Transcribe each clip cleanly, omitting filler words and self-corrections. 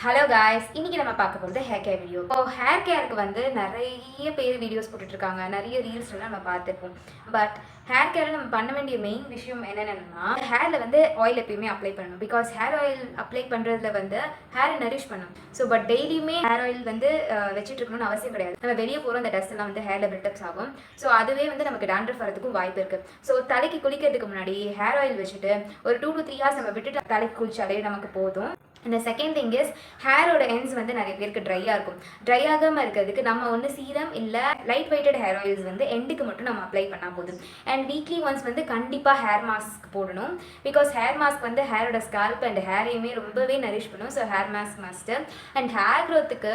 Hello guys, இன்னைக்கு நம்ம பார்க்க போகிறது ஹேர் கேர் வீடியோ. இப்போ ஹேர் கேருக்கு வந்து நிறைய பேர் வீடியோஸ் போட்டுட்ருக்காங்க, நிறைய ரீல்ஸ்லாம் நம்ம பார்த்துருப்போம். பட் ஹேர் கேரில் நம்ம பண்ண வேண்டிய மெயின் விஷயம் என்னென்னா, ஹேரில் வந்து ஆயில் எப்பயுமே அப்ளை பண்ணணும். பிகாஸ் ஹேர் ஆயில் அப்ளை பண்ணுறதுல வந்து ஹேரை நரிஷ் பண்ணணும். ஸோ பட் டெய்லியுமே ஹேர் ஆயில் வந்து வச்சுட்டு இருக்கணும்னு அவசியம் கிடையாது. நம்ம வெளியே போகிறோம், அந்த டஸ்ட் எல்லாம் வந்து ஹேரில் பில்டப்ஸ் ஆகும். ஸோ அதுவே வந்து நமக்கு டேண்ட்ரஃப் வரதுக்கும் வாய்ப்பு இருக்குது. ஸோ தலைக்கு குளிக்கிறதுக்கு முன்னாடி ஹேர் ஆயில் வச்சுட்டு ஒரு 2 to 3 hours நம்ம விட்டுட்டு தலைக்கு குளிச்சாலே நமக்கு போதும். இந்த செகண்ட் திங் இஸ், ஹேரோட எண்ட்ஸ் வந்து நிறைய பேருக்கு ட்ரையாக இருக்கும். ட்ரை ஆகாமல் இருக்கிறதுக்கு நம்ம ஒன்று சீரம் இல்லை லைட் வெயிட்டட் ஹேர் ஆயில்ஸ் வந்து எண்டுக்கு மட்டும் நம்ம அப்ளை பண்ணால் போதும். அண்ட் வீக்லி ஒன்ஸ் வந்து கண்டிப்பாக ஹேர் மாஸ்க் போடணும். பிகாஸ் ஹேர் மாஸ்க் வந்து ஹேரோட ஸ்கால்ப் அண்ட் ஹேரையுமே ரொம்பவே நரிஷ் பண்ணும். So hair mask must. And hair க்ரோத்துக்கு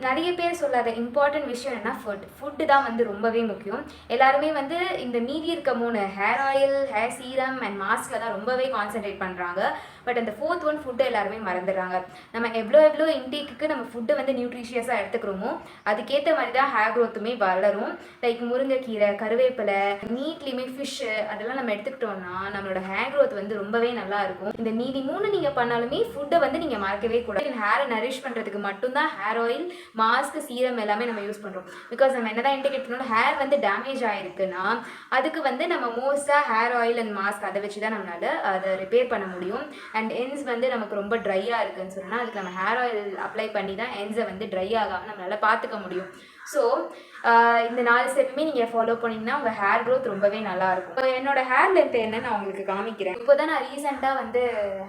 நிறைய பேர் சொல்லாத இம்பார்ட்டன்ட் விஷயம் என்ன, ஃபுட்டு தான் வந்து ரொம்பவே முக்கியம். எல்லாருமே வந்து இந்த மீதி இருக்க 3 hair oil, hair serum and மாஸ்கில் தான் ரொம்பவே கான்சென்ட்ரேட் பண்ணுறாங்க. பட் அந்த 4th one ஃபுட்டு எல்லாருமே மறந்துடுறாங்க. நம்ம எவ்வளோ இன்டேக்கு நம்ம ஃபுட்டை வந்து நியூட்ரிஷியஸாக எடுத்துக்கிறோமோ அதுக்கேற்ற மாதிரி தான் ஹேர் க்ரோத்துமே வளரும். லைக் முருங்கைக்கீரை, கருவேப்பிலை, மீட்லேயுமே ஃபிஷ்ஷு அதெல்லாம் நம்ம எடுத்துக்கிட்டோம்னா நம்மளோட ஹேர் க்ரோத் வந்து ரொம்பவே நல்லா இருக்கும். இந்த மீதி 3 நீங்கள் பண்ணாலுமே ஃபுட்டை வந்து நீங்கள் மறக்கவே கூடாது. ஹேரை நரிஷ் பண்ணுறதுக்கு மட்டும்தான் ஹேர் ஆயில், மாஸ்க், சீரம் எல்லாமே நம்ம யூஸ் பண்ணுறோம். பிகாஸ் நம்ம என்னதான் இன்டெகிரேட் பண்ணணும், ஹேர் வந்து டேமேஜ் ஆகிருக்குன்னா அதுக்கு வந்து நம்ம மோஸ்ட்டாக ஹேர் ஆயில் அண்ட் மாஸ்க் அதை வச்சு தான் நம்மளால அதை ரிப்பேர் பண்ண முடியும். அண்ட் எண்ட்ஸ் வந்து நமக்கு ரொம்ப ட்ரையாக இருக்குதுன்னு சொன்னால் அதுக்கு நம்ம ஹேர் ஆயில் அப்ளை பண்ணி தான் எண்ட்ஸை வந்து ட்ரை ஆகாமல் நம்மளால் பார்த்துக்க முடியும். ஸோ இந்த 4 ஸ்டெப்புமே நீங்கள் ஃபாலோ பண்ணிங்கன்னா உங்கள் ஹேர் க்ரோத் ரொம்பவே நல்லாயிருக்கும். இப்போ என்னோடய ஹேர் லென்த் என்னன்னு நான் உங்களுக்கு காமிக்கிறேன். இப்போ தான் நான் ரீசெண்டாக வந்து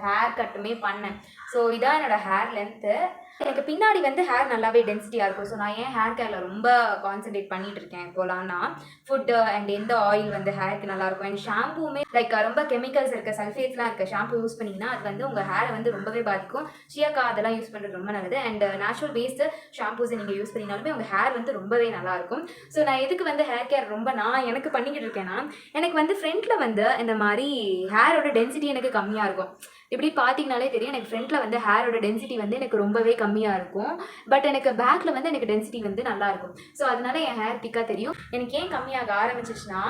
ஹேர் கட்டுமே பண்ணேன். ஸோ இதான் என்னோடய ஹேர் லென்த்து. எனக்கு பின்னாடி வந்து ஹேர் நல்லாவே டென்சிட்டியாக இருக்கும். ஸோ நான் ஏன் ஹேர் கேரில் ரொம்ப கான்சென்ட்ரேட் பண்ணிட்டு இருக்கேன் இப்போலாம்னா, ஃபுட்டு அண்ட் எந்த ஆயில் வந்து ஹேருக்கு நல்லாயிருக்கும். அண்ட் ஷாம்புமே லைக் ரொம்ப கெமிக்கல்ஸ் இருக்க, சல்ஃபேட்ஸ்லாம் இருக்க ஷாம்பு யூஸ் பண்ணிங்கன்னா அது வந்து உங்கள் ஹேரை வந்து ரொம்பவே பாதிக்கும். ஷியாக்கா அதெல்லாம் யூஸ் பண்ணுறது ரொம்ப நல்லது. அண்ட் நேச்சுரல் பேஸ்டு ஷாம்பூஸை நீங்கள் யூஸ் பண்ணினாலுமே உங்கள் ஹேர் வந்து ரொம்பவே நல்லாயிருக்கும். ஸோ நான் எதுக்கு வந்து ஹேர் கேர் ரொம்ப எனக்கு பண்ணிக்கிட்டு இருக்கேன்னா, எனக்கு வந்து ஃப்ரண்ட்டில் வந்து இந்த மாதிரி ஹேரோட டென்சிட்டி எனக்கு கம்மியாக இருக்கும். இப்படி பார்த்தீங்கனாலே தெரியும், எனக்கு ஃப்ரண்ட்டில் வந்து ஹேரோட டென்சிட்டி வந்து எனக்கு ரொம்பவே கம்மியாக இருக்கும். பட் எனக்கு பேக்கில் வந்து எனக்கு டென்சிட்டி வந்து நல்லாயிருக்கும். ஸோ அதனால என் ஹேர் திக்காக தெரியும். எனக்கு ஏன் கம்மியாக ஆரம்பிச்சிச்சுன்னா,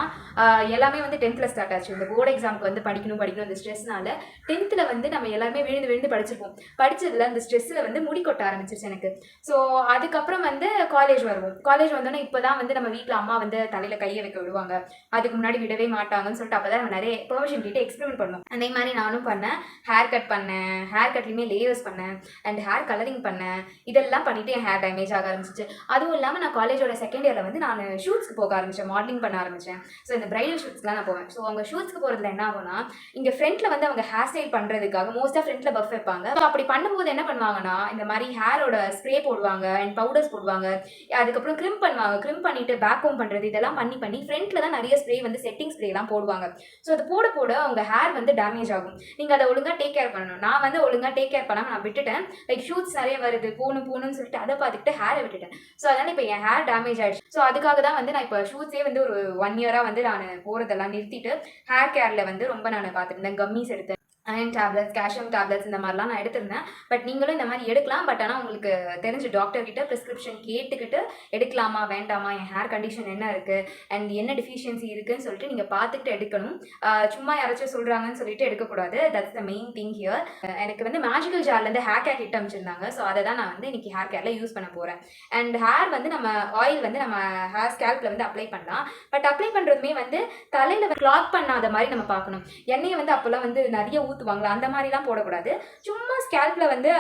எல்லாமே வந்து 10th ஸ்டார்ட் ஆச்சு. இந்த போர்டு எக்ஸாமுக்கு வந்து படிக்கணும் இந்த ஸ்ட்ரெஸ்னால 10th வந்து நம்ம எல்லாருமே விழுந்து படிச்சிருப்போம். படித்ததில் அந்த ஸ்ட்ரெஸ்ஸில் வந்து முடி கொட்ட ஆரம்பிச்சிருச்சு எனக்கு. ஸோ அதுக்கப்புறம் வந்து காலேஜ் வந்தோன்னே இப்போ தான் வந்து நம்ம வீட்டில் அம்மா வந்து தலையில் கையை வைக்க விடுவாங்க. அதுக்கு முன்னாடி விடவே மாட்டாங்கன்னு சொல்லிட்டு அப்போ தான் நம்ம நிறைய பெர்மிஷன் கேட்டு எக்ஸ்பெரிமெண்ட் பண்ணோம். அதே மாதிரி நானும் பண்ணேன். ஹேர் கட் பண்ணேன், ஹேர் கட்லேயுமே லேயர்ஸ் பண்ணேன், அண்ட் ஹேர் கலரிங் பண்ணேன். இதெல்லாம் பண்ணிவிட்டு என் ஹேர் டேமேஜ் ஆக ஆரம்பிச்சிச்சு. அதுவும் இல்லாமல் நான் காலேஜோட செகண்ட் இயரில் வந்து நான் ஷூட்ஸ்க்கு போக ஆரம்பித்தேன், மாடலிங் பண்ண ஆரம்பித்தேன். ஸோ இந்த பிரைடல் ஷூட்ஸ்லாம் நான் போவேன். ஸோ அவங்க ஷூட்ஸ்க்கு போகிறதுல என்ன ஆகும்னா, இங்கே ஃப்ரண்ட்டில் வந்து அவங்க ஹேர் ஸ்டைல் பண்ணுறதுக்காக மோஸ்ட்டாக ஃப்ரண்ட்டில் பஃப் வைப்பாங்க. ஸோ அப்படி பண்ணும்போது என்ன பண்ணுவாங்கன்னா, இந்த மாதிரி ஹேரோட ஸ்ப்ரே போடுவாங்க அண்ட் பவுடர்ஸ் போடுவாங்க. அதுக்கப்புறம் க்ரிம் பண்ணுவாங்க. க்ரிம் பண்ணிவிட்டு பேக் ஹோம் பண்ணுறது இதெல்லாம் பண்ணி ஃப்ரண்ட்டில் தான் நிறைய ஸ்ப்ரே வந்து செட்டிங் ஸ்ப்ரேலாம் போடுவாங்க. ஸோ அது போட அவங்க ஹேர் வந்து டேமேஜ் ஆகும். நீங்கள் அதை ஒழுங்காக டேக் கேர் பண்ணணும். நான் வந்து ஒழுங்காக டேக் கேர் பண்ணாமல் நான் விட்டுட்டேன். லைக் ஷூட்ஸ் நிறைய வருது, போகணும்னு சொல்லிட்டு அதை பார்த்துக்கிட்டு ஹேரை விட்டுட்டேன். ஸோ அதனால் இப்போ என் ஹேர் டேமேஜ் ஆகிடுச்சு. ஸோ அதுக்காக தான் வந்து நான் இப்போ ஷூட்ஸே வந்து ஒரு 1 year வந்து நான் போகிறதெல்லாம் நிறுத்திட்டு ஹேர் கேரில் வந்து ரொம்ப நான் பார்த்துருந்தேன். கம்மிஸ் எடுத்தேன், அயன் டேப்லெட்ஸ், கால்சியம் டேப்லெட்ஸ் இந்த மாதிரிலாம் நான் எடுத்திருந்தேன். பட் நீங்களும் இந்த மாதிரி எடுக்கலாம். பட் ஆனால் உங்களுக்கு தெரிஞ்ச டாக்டர்கிட்ட ப்ரிஸ்கிரிப்ஷன் கேட்டுக்கிட்டு எடுக்கலாமா வேண்டாமா, என் ஹேர் கண்டிஷன் என்ன இருக்குது அண்ட் என்ன டிஃபிஷியன்சி இருக்குதுன்னு சொல்லிட்டு நீங்கள் பார்த்துக்கிட்டு எடுக்கணும். சும்மா யாராச்சும் சொல்கிறாங்கன்னு சொல்லிட்டு எடுக்கக்கூடாது. That's the main thing here. எனக்கு வந்து மேஜிக்கல் ஜார்லேருந்து ஹேர் கேர் கிட் அமைச்சிருந்தாங்க. ஸோ அதை தான் நான் வந்து இன்றைக்கி ஹேர் கேரில் யூஸ் பண்ண போகிறேன். அண்ட் ஹேர் வந்து நம்ம ஆயில் வந்து நம்ம ஹேர் ஸ்கேல்பில் வந்து அப்ளை பண்ணலாம். பட் அப்ளை பண்ணுறதுமே வந்து தலையில் கிளாக் பண்ணாத மாதிரி நம்ம பார்க்கணும். எண்ணெயை வந்து அப்போல்லாம் வந்து நிறைய ஊற்றுவாங்களா, அந்த மாதிரிலாம் போடக்கூடாது. சும்மா ஸ்கேல்பில் வந்து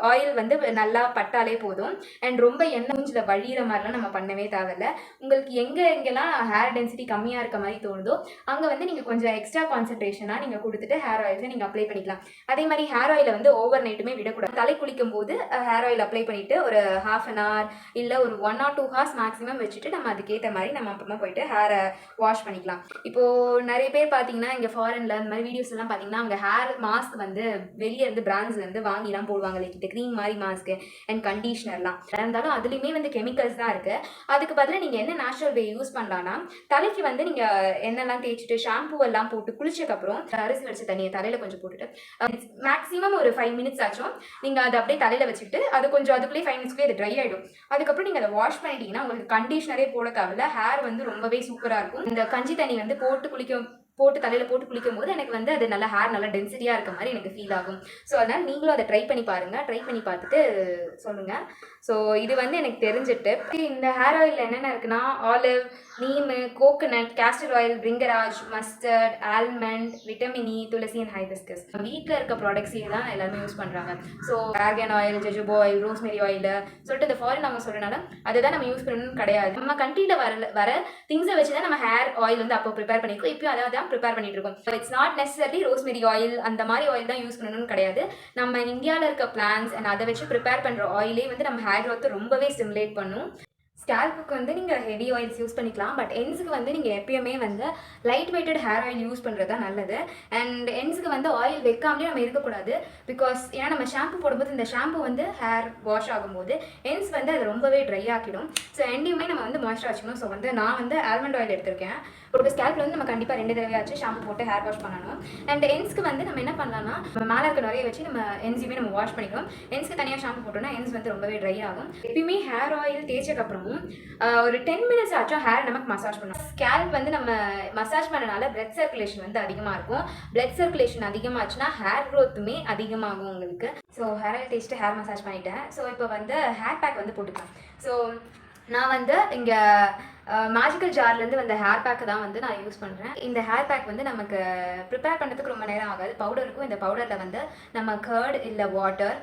ஆயில் வந்து நல்லா பட்டாலே போதும். அண்ட் ரொம்ப எண்ணெய் மூஞ்சில் வழிகிற மாதிரிலாம் நம்ம பண்ணவே தேவையில்லை. உங்களுக்கு எங்கெல்லாம் ஹேர் டென்சிட்டி கம்மியாக இருக்க மாதிரி தோணுதோ அங்கே வந்து நீங்கள் கொஞ்சம் எக்ஸ்ட்ரா கான்சன்ட்ரேஷனாக நீங்கள் கொடுத்துட்டு ஹேர் ஆயில்ஸை நீங்கள் அப்ளை பண்ணிக்கலாம். அதே மாதிரி ஹேர் ஆயிலை வந்து ஓவர் நைட்டுமே விடக்கூடாது. தலை குளிக்கும் போது ஹேர் ஆயில் அப்ளை பண்ணிவிட்டு ஒரு 1/2 hour இல்லை ஒரு 1 or 2 hours மேக்ஸிமம் வச்சுட்டு நம்ம அதுக்கேற்ற மாதிரி நம்ம அப்புறமா போயிட்டு ஹேரை வாஷ் பண்ணிக்கலாம். இப்போது நிறைய பேர் பார்த்தீங்கன்னா இங்கே ஃபாரினில் இந்த மாதிரி வீடியோஸ் எல்லாம் பார்த்தீங்கன்னா அவங்க ஹேர் மாஸ்க் வந்து வெளியே இருந்து பிராண்ட்ஸ்லேருந்து வாங்கிலாம் போடுவாங்க. லைக் இந்த க்ரீம் மாதிரி மாஸ்க்கு அண்ட் கண்டிஷ்னர்லாம் இருந்தாலும் அதுலேயுமே வந்து கெமிக்கல்ஸ் தான் இருக்குது. அதுக்கு பதிலாக நீங்கள் என்ன நேச்சுரல் வே யூஸ் பண்ணலான்னா, தலைக்கு வந்து நீங்கள் எண்ணெய்லாம் தேய்ச்சிட்டு ஷாம்பூ எல்லாம் போட்டு குளிச்சக்கப்புறம் அரிசி வச்ச தண்ணியை தலையில் கொஞ்சம் போட்டுட்டு மேக்ஸிமம் ஒரு 5 minutes ஆச்சும் நீங்கள் அதை அப்படியே தலையில் வச்சுக்கிட்டு அது கொஞ்சம் அதுக்குள்ளேயே 5 minutes அது ட்ரை ஆகிடும். அதுக்கப்புறம் நீங்கள் அதை வாஷ் பண்ணிட்டீங்கன்னா உங்களுக்கு கண்டிஷ்னரே போட தேவையில்ல. ஹேர் வந்து ரொம்பவே சூப்பராக இருக்கும். இந்த கஞ்சி தண்ணி வந்து போட்டு குளிக்கும் போட்டு தலையில் போட்டு குளிக்கும் போது எனக்கு வந்து அது நல்லா ஹேர் நல்லா டென்சிட்டியாக இருக்க மாதிரி எனக்கு ஃபீல் ஆகும். ஸோ அதனால் நீங்களும் அதை ட்ரை பண்ணி பாருங்கள். ட்ரை பண்ணி பார்த்துட்டு சொல்லுங்கள். ஸோ இது வந்து எனக்கு தெரிஞ்ச டிப். இந்த ஹேர் ஆயில் என்னென்ன இருக்குன்னா olive, neem, coconut, castor oil, bhringraj, mustard, almond, vitamin E, tulsi and hibiscus. வீட்டில் இருக்க ப்ராடக்ட்ஸே தான் எல்லாருமே யூஸ் பண்ணுறாங்க. So argan oil, jojoba oil, rosemary oil சொல்லிட்டு இந்த ஃபாரின் அவங்க சொல்கிறனால அதை தான் நம்ம யூஸ் பண்ணணும்னு கிடையாது. நம்ம கண்ட்ரியில் வர திங்ஸை வச்சு தான் நம்ம ஹேர் ஆயில் வந்து அப்போ ப்ரிப்பேர் பண்ணியிருக்கோம். இப்போயும் அதை தான் ப்ரிப்பேர் பண்ணிட்டு இருக்கோம். So it's not necessary rosemary oil அந்த மாதிரி ஆயில் தான் யூஸ் பண்ணணும்னு கிடையாது. நம்ம இந்தியாவில் இருக்க பிளான்ஸ் அண்ட் அதை வச்சு ப்ரிப்பேர் பண்ணுற ஆயிலே வந்து நம்ம ஹேர் க்ரோத்தை ரொம்பவே ஸ்டிமுலேட் பண்ணும். ஸ்கேல்புக்கு வந்து நீங்கள் ஹெவி ஆயில்ஸ் யூஸ் பண்ணிக்கலாம். பட் என்ஸுக்கு வந்து நீங்கள் எப்பயுமே வந்து light weighted hair oil use பண்ணுறது தான் நல்லது. அண்ட் என்ஸுக்கு வந்து ஆயில் வைக்காமலே நம்ம இருக்கக்கூடாது. பிகாஸ் ஏன்னா நம்ம ஷாம்பு போடும்போது இந்த ஷாம்பு வந்து ஹேர் வாஷ் ஆகும்போது என்ஸ் வந்து அது ரொம்பவே ட்ரை ஆக்கிடும். ஸோ எண்டையுமே நம்ம வந்து மாய்ஸ்சர் வச்சுக்கணும். ஸோ வந்து நான் வந்து ஆல்மண்ட் ஆயில் எடுத்திருக்கேன். ஒரு ஸ்கேல்பில் வந்து நம்ம கண்டிப்பாக 2 தடவையாச்சும் ஷாம்பு போட்டு ஹேர் வாஷ் பண்ணணும். அண்ட் என்ஸ்க்கு வந்து நம்ம என்ன பண்ணலாம்னா நம்ம மேலே இருக்க நிறைய வச்சு நம்ம என்ஸையுமே நம்ம வாஷ் பண்ணிக்கணும். என்ஸ்க்கு தனியாக ஷாம்பு போட்டோம்னா என்ஸ் வந்து ரொம்பவே ட்ரை ஆகும். எப்பயுமே ஹேர் ஆயில் தேய்ச்சக்கப்புறமும் ஒரு 10 மினிட்ஸ் ஆச்சும் ஹேர் நமக்கு மசாஜ் பண்ணணும். ஸ்கேல்ப் வந்து நம்ம மசாஜ் பண்ணனால பிளட் சர்க்குலேஷன் வந்து அதிகமாக இருக்கும். பிளட் சர்க்குலேஷன் அதிகமாச்சுன்னா ஹேர் க்ரோத்துமே அதிகமாகும் உங்களுக்கு. ஸோ ஹேர் ஆயில் தேய்ச்சிட்டு ஹேர் மசாஜ் பண்ணிட்டேன். ஸோ இப்போ வந்து ஹேர் பேக் வந்து போட்டுக்கலாம். ஸோ நான் வந்து இங்கே மேஜிக்கல் ஜார்லேருந்து வந்த ஹேர் பேக்கு தான் வந்து நான் யூஸ் பண்ணுறேன். இந்த ஹேர் பேக் வந்து நமக்கு ப்ரிப்பேர் பண்ணுறதுக்கு ரொம்ப நேரம் ஆகாது. பவுடர் இருக்கும். இந்த பவுடரில் வந்து நம்ம கர்ட் இல்லை வாட்டர்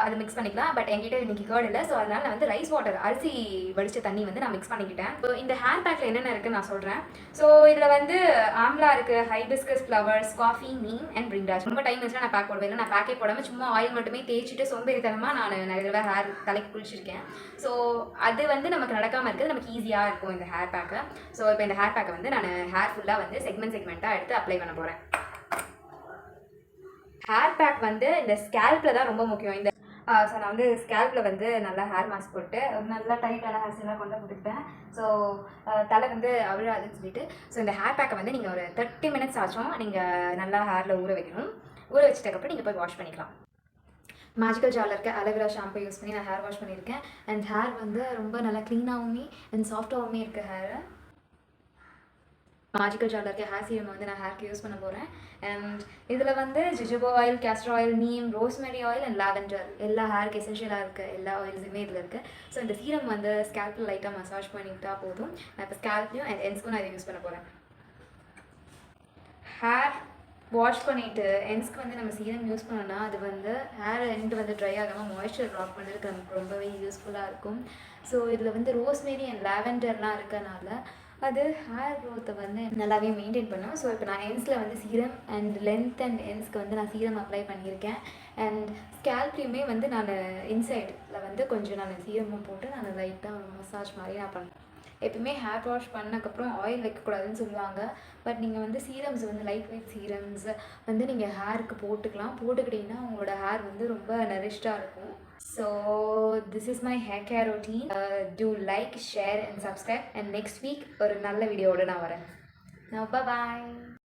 அது மிக்ஸ் பண்ணிக்கலாம். பட் என்கிட்ட இன்றைக்கி கர்ட் இல்லை. ஸோ அதனால் நான் வந்து ரைஸ் வாட்டர் அரிசி வடித்த தண்ணி வந்து நான் மிக்ஸ் பண்ணிக்கிட்டேன். ஸோ இந்த ஹேர் பேக்கில் என்னென்ன இருக்குன்னு நான் சொல்கிறேன். ஸோ இதில் வந்து ஆம்லா இருக்குது, hibiscus flowers, coffee, neem and Bhringraj. ரொம்ப டைம் வச்சுன்னா நான் பேக் போடுவேன். இல்லை நான் பேக்கே போடாமல் சும்மா ஆயில் மட்டுமே தேய்ச்சிட்டு சோம்பேறித்தனமாக நான் நிறைய தடவை ஹேர் தலைக்கு குளிச்சிருக்கேன். ஸோ அது வந்து நமக்கு நடக்காமல் இருக்குது. நமக்கு ஈஸியாக இருக்கும் இந்த ஹேர் பேக்கை. ஸோ இப்போ இந்த ஹேர் பேக்கை வந்து நான் ஹேர் ஃபுல்லாக வந்து செக்மெண்ட்டாக எடுத்து அப்ளை பண்ண போகிறேன். ஹேர் பேக் வந்து இந்த ஸ்கேல்பில் தான் ரொம்ப முக்கியம். இந்த ஸோ நான் வந்து ஸ்கேல்பில் வந்து நல்லா ஹேர் மாஸ்க் போட்டு நல்லா டைட்டான ஹேர்ஸ் எல்லாம் கொண்டு போட்டுக்கிட்டேன். ஸோ தலை வந்து அவிழாதுன்னு சொல்லிட்டு ஸோ இந்த ஹேர் பேக்கை வந்து நீங்கள் ஒரு 30 மினிட்ஸ் ஆச்சும் நீங்கள் நல்லா ஹேரில் ஊற வைக்கணும். ஊற வச்சிட்டக்கப்புறம் நீங்கள் போய் வாஷ் பண்ணிக்கலாம். மேஜிக்கல் ஜாரில் இருக்க அலோவேரா ஷாம்பு யூஸ் பண்ணி நான் ஹேர் வாஷ் பண்ணியிருக்கேன். அண்ட் ஹேர் வந்து ரொம்ப நல்லா க்ளீனாகவுமே அண்ட் சாஃப்டாகவுமே இருக்க ஹேர். மேஜிக்கல் ஜாரில் இருக்க ஹேர் சீரம் வந்து நான் ஹேருக்கு யூஸ் பண்ண போகிறேன். அண்ட் இதில் வந்து jojoba oil, castor oil, neem, rosemary oil and lavender எல்லா ஹேருக்கு எசென்ஷியலாக இருக்க எல்லா ஆயில்ஸுமே இதில் இருக்குது. ஸோ இந்த சீரம் வந்து ஸ்கேல்பில் லைட்டாக மசாஜ் பண்ணிக்கிட்டால் போதும். நான் இப்போ ஸ்கேல்ப்லையும் அண்ட் என்ஸ்க்கும் நான் இதை யூஸ் பண்ண போகிறேன். ஹேர் வாஷ் பண்ணிவிட்டு என்ஸ்க்கு வந்து நம்ம சீரம் யூஸ் பண்ணோன்னா அது வந்து ஹேர் எண்ட் வந்து ட்ரை ஆகாமல் மாய்ஸ்சர் ட்ராப் பண்ணுறதுக்கு நமக்கு ரொம்பவே யூஸ்ஃபுல்லாக இருக்கும். ஸோ இதில் வந்து ரோஸ்மெரி அண்ட் லாவெண்டர்லாம் இருக்கனால அது ஹேர் க்ரோத்தை வந்து நல்லாவே மெயின்டைன் பண்ணும். ஸோ இப்போ நான் என்ஸில் வந்து சீரம் அண்ட் லென்த் அண்ட் என்ஸ்க்கு வந்து நான் சீரம் அப்ளை பண்ணியிருக்கேன். அண்ட் ஸ்கேல்ப்லேயுமே வந்து நான் இன்சைடில் வந்து கொஞ்சம் நான் சீரமாக போட்டு நான் லைட்டாக மசாஜ் மாதிரி நான் பண்ணுறேன். எப்பவுமே ஹேர் வாஷ் பண்ணக்கப்புறம் ஆயில் வைக்கக்கூடாதுன்னு சொல்லுவாங்க. பட் நீங்கள் வந்து சீரம்ஸ் வந்து லைட் வெயிட் சீரம்ஸ் வந்து நீங்கள் ஹேருக்கு போட்டுக்கிட்டிங்கன்னா உங்களோட ஹேர் வந்து ரொம்ப நரிஷ்டாக இருக்கும். So this is my hair care routine. Do like, share and subscribe. And next week ஒரு நல்ல வீடியோவோடு நான் வரேன். Now bye bye.